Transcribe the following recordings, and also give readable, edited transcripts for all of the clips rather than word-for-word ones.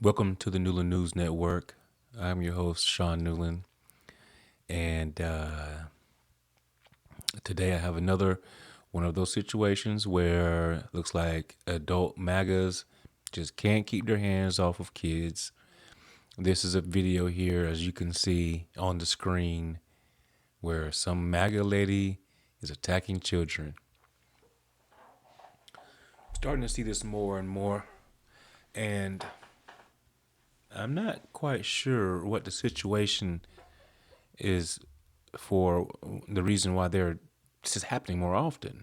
Welcome to the Newland News Network. I'm your host, Sean Newland. And today I have another one of those situations where it looks like adult MAGAs just can't keep their hands off of kids. This is a video here, as you can see on the screen, where some MAGA lady is attacking children. Starting to see this more and more. And I'm not quite sure what the situation is for the reason why this is happening more often.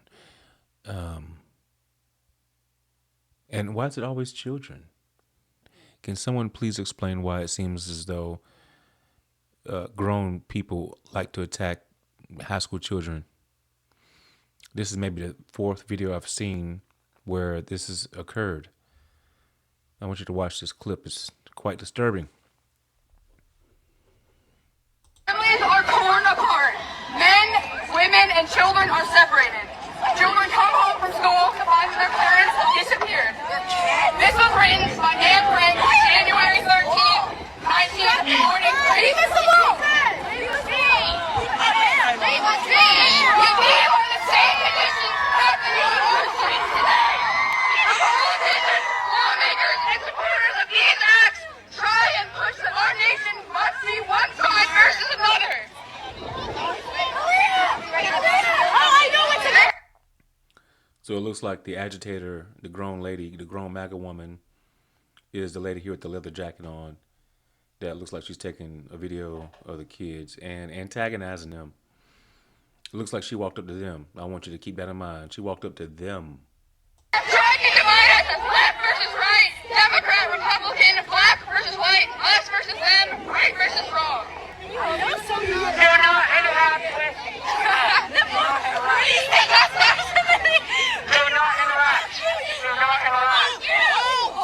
And why is it always children? Can someone please explain why it seems as though grown people like to attack high school children? This is maybe the fourth video I've seen where this has occurred. I want you to watch this clip. It's quite disturbing. Families are torn apart. Men, women, and children are separated. Children come home from school to find their parents have disappeared. This was written by Anne Frank, January 13th, 1943. Leave us alone! Leave us be! We live on the same conditions happening on our streets today. The politicians, lawmakers, and supporters of these acts try and push that our nation must be one side versus another. So it looks like the agitator, the grown lady, the grown MAGA woman, is the lady here with the leather jacket on that looks like she's taking a video of the kids and antagonizing them. It looks like she walked up to them. I want you to keep that in mind. She walked up to them. Trying to divide us as left versus right, Democrat, Republican, black versus white, us versus them, right versus wrong. Do not interrupt. Do not interrupt. Do not interrupt.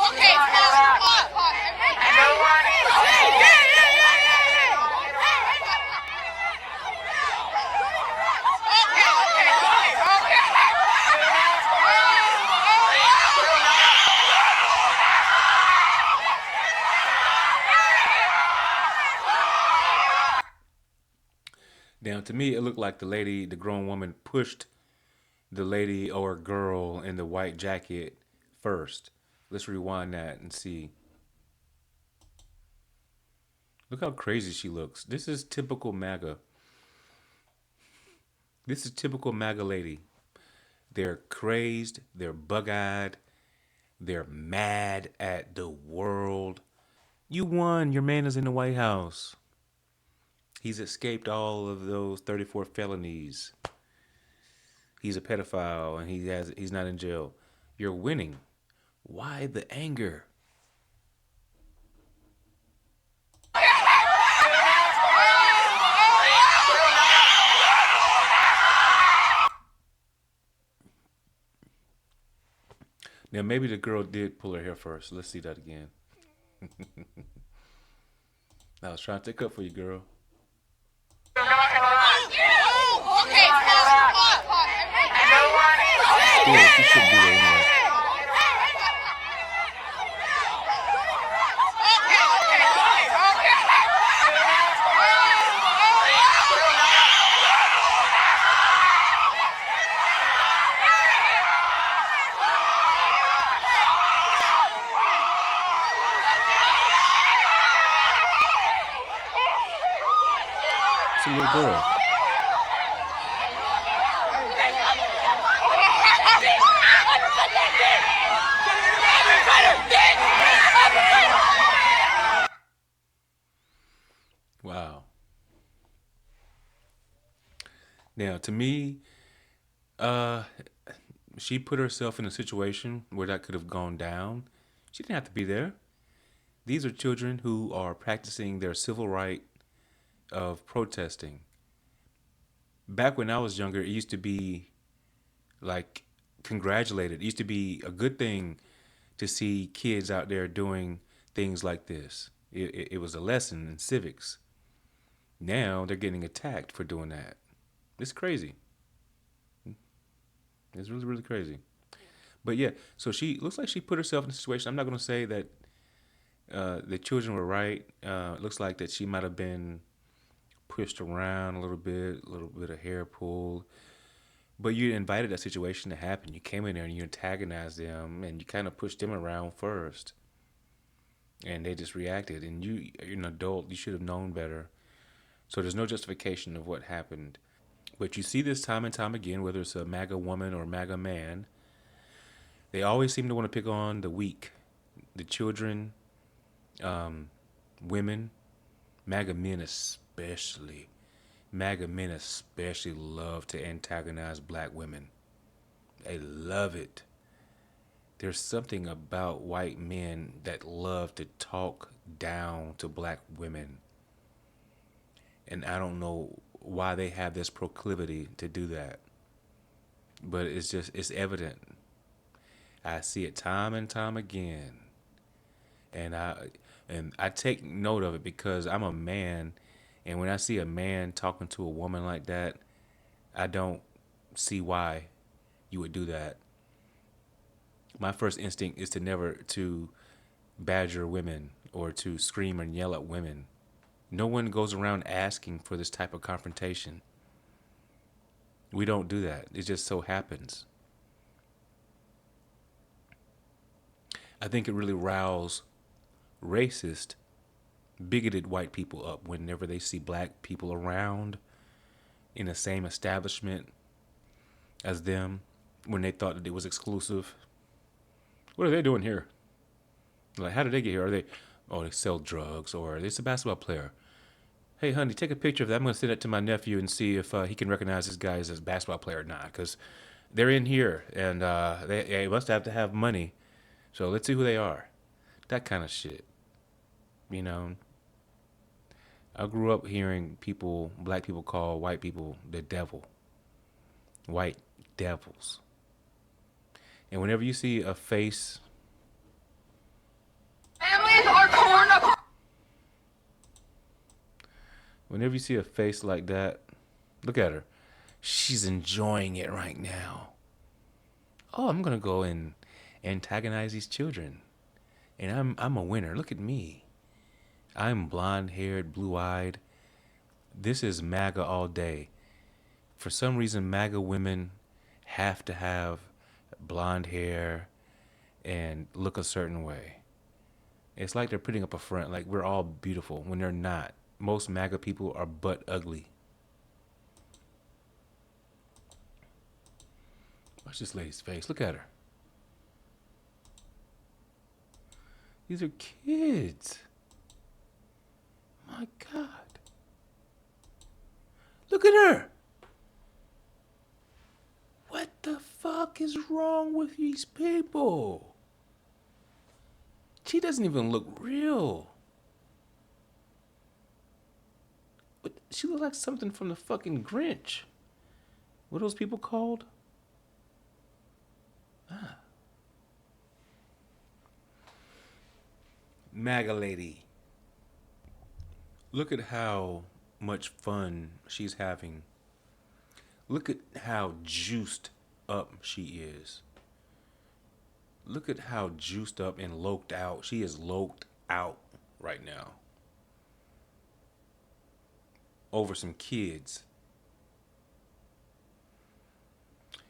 Okay, pause. No one. Now, to me, it looked like the grown woman, pushed the lady or girl in the white jacket first. Let's rewind that and see. Look how crazy she looks. This is typical MAGA. This is typical MAGA lady. They're crazed. They're bug-eyed. They're mad at the world. You won. Your man is in the White House. He's escaped all of those 34 felonies. He's a pedophile and he's not in jail. You're winning. Why the anger? Now maybe the girl did pull her hair first. Let's see that again. I was trying to take up for you, girl. Okay, pause. Still, she shouldn't be there anyway. It's a little girl. Wow. Now, to me, she put herself in a situation where that could have gone down. She didn't have to be there. These are children who are practicing their civil right of protesting. Back when I was younger, it used to be like congratulated. It used to be a good thing to see kids out there doing things like this. It was a lesson in civics. Now they're getting attacked for doing that. It's crazy. It's really, really crazy. But yeah, so she looks like she put herself in a situation. I'm not going to say that The children were right. It looks like that she might have been pushed around a little bit of hair pulled. But you invited that situation to happen. You came in there and you antagonized them and you kind of pushed them around first. And they just reacted. And you're an adult. You should have known better. So there's no justification of what happened. But you see this time and time again, whether it's a MAGA woman or MAGA man, they always seem to want to pick on the weak, the children, women, MAGA men especially. MAGA men especially love to antagonize black women. They love it. There's something about white men that love to talk down to black women. And I don't know why they have this proclivity to do that. But it's evident. I see it time and time again. And I take note of it because I'm a man, and when I see a man talking to a woman like that, I don't see why you would do that. My first instinct is to never to badger women or to scream and yell at women. No one goes around asking for this type of confrontation. We don't do that. It just so happens. I think it really riles racist, bigoted white people up whenever they see black people around in the same establishment as them when they thought that it was exclusive. What are they doing here? Like, how did they get here? Are they, oh, they sell drugs or it's a basketball player? Hey, honey, take a picture of that. I'm going to send it to my nephew and see if he can recognize this guy as a basketball player or not. Because they're in here and they must have to have money. So let's see who they are. That kind of shit. You know, I grew up hearing people, black people call white people the devil. White devils. And whenever you see a face, Families are torn apart. whenever you see a face like that, look at her. She's enjoying it right now. Oh, I'm gonna go and antagonize these children, and I'm a winner. Look at me. I'm blonde haired, blue eyed. This is MAGA all day. For some reason, MAGA women have to have blonde hair and look a certain way. It's like they're putting up a front, like we're all beautiful when they're not. Most MAGA people are butt ugly. Watch this lady's face. Look at her. These are kids. My God. Look at her. What the fuck is wrong with these people? She doesn't even look real. But she looks like something from the fucking Grinch. What are those people called? MAGA lady. Look at how much fun she's having. Look at how juiced up she is. Look at how juiced up and loked out. She is loked out right now. Over some kids.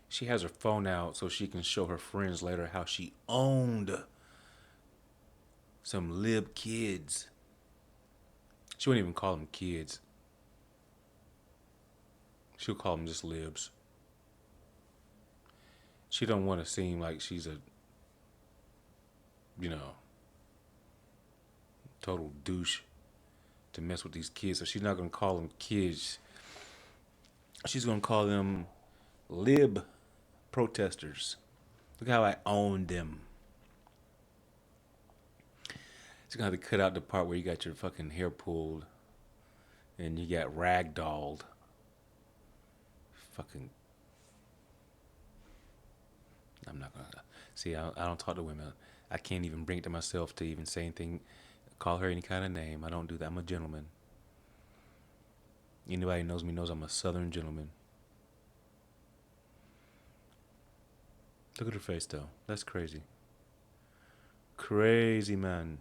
She has her phone out so she can show her friends later how she owned some lib kids. She wouldn't even call them kids. She'll call them just libs. She don't want to seem like she's a, you know, total douche to mess with these kids. So she's not going to call them kids. She's going to call them lib protesters. Look how I owned them. She's going to have to cut out the part where you got your fucking hair pulled and you got ragdolled. Fucking. I'm not going to. See, I don't talk to women. I can't even bring it to myself to even say anything, call her any kind of name. I don't do that. I'm a gentleman. Anybody who knows me knows I'm a southern gentleman. Look at her face, though. That's crazy. Crazy, man.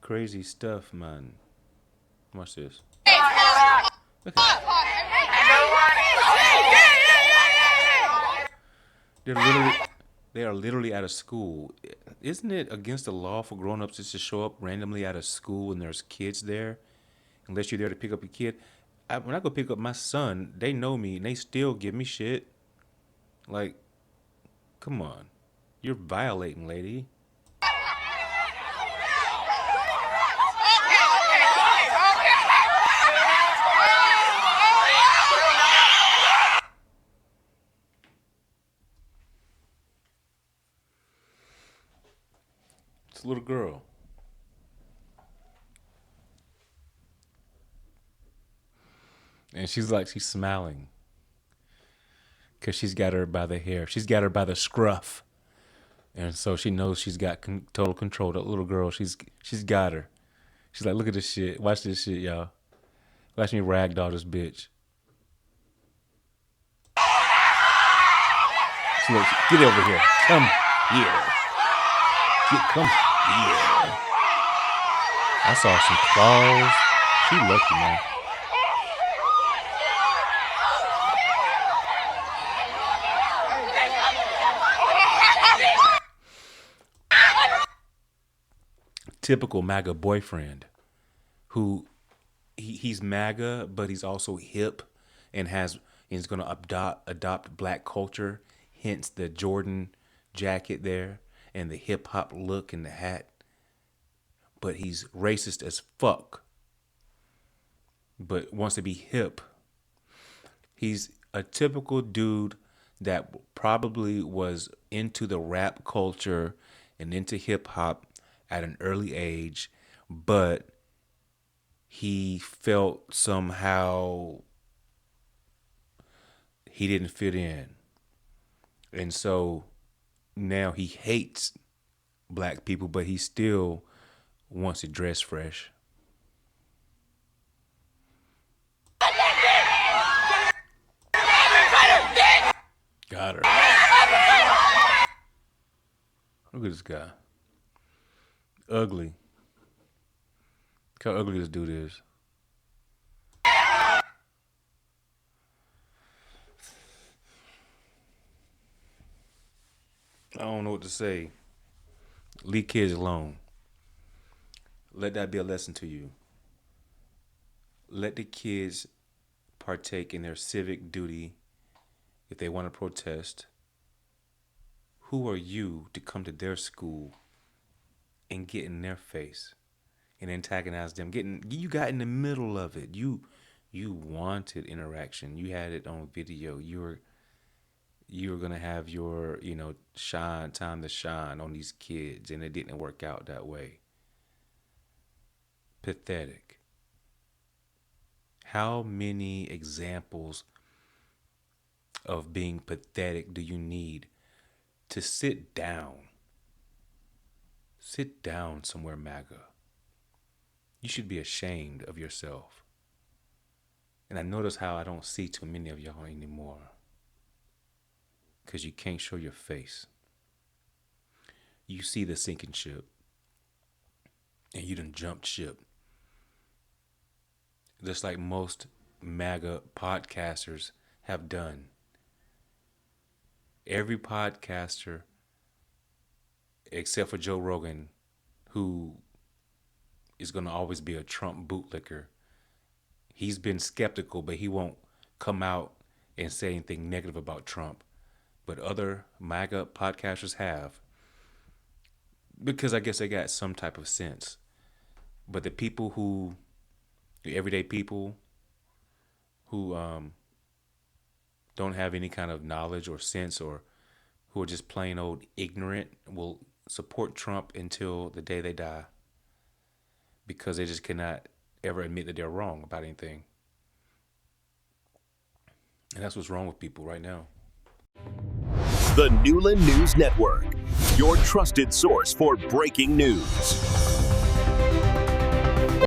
Crazy stuff, man. Watch this. Look at They're literally, they are literally out of school. Isn't it against the law for grown-ups just to show up randomly out of school when there's kids there, unless you're there to pick up your kid? When I go pick up my son, they know me and they still give me shit. Like, come on, you're violating, lady. It's a little girl. And she's smiling. Because she's got her by the hair. She's got her by the scruff. And so she knows she's got total control. That little girl, she's got her. She's like, look at this shit. Watch this shit, y'all. Watch me ragdoll this bitch. So look, get over here. Come here. Come here. I saw some claws. She lucky, man. Typical MAGA boyfriend who he's MAGA, but he's also hip and is going to adopt black culture, hence the Jordan jacket there and the hip hop look and the hat. But he's racist as fuck, but wants to be hip. He's a typical dude that probably was into the rap culture and into hip hop at an early age, but he felt somehow he didn't fit in. And so now he hates black people, but he still wants to dress fresh. Got her. Look at this guy. Ugly. Look how ugly this dude is. I don't know what to say. Leave kids alone. Let that be a lesson to you. Let the kids partake in their civic duty if they want to protest. Who are you to come to their school and get in their face and antagonize them? You got in the middle of it. You wanted interaction. You had it on video. You were gonna have your time to shine on these kids, and it didn't work out that way. Pathetic. How many examples of being pathetic do you need to sit down? Sit down somewhere, MAGA. You should be ashamed of yourself. And I notice how I don't see too many of y'all anymore. Because you can't show your face. You see the sinking ship. And you done jumped ship. Just like most MAGA podcasters have done. Every podcaster, except for Joe Rogan, who is going to always be a Trump bootlicker. He's been skeptical, but he won't come out and say anything negative about Trump. But other MAGA podcasters have, because I guess they got some type of sense. But the everyday people who don't have any kind of knowledge or sense, or who are just plain old ignorant, will support Trump until the day they die, because they just cannot ever admit that they're wrong about anything. And that's what's wrong with people right now. The Newland News Network, your trusted source for breaking news.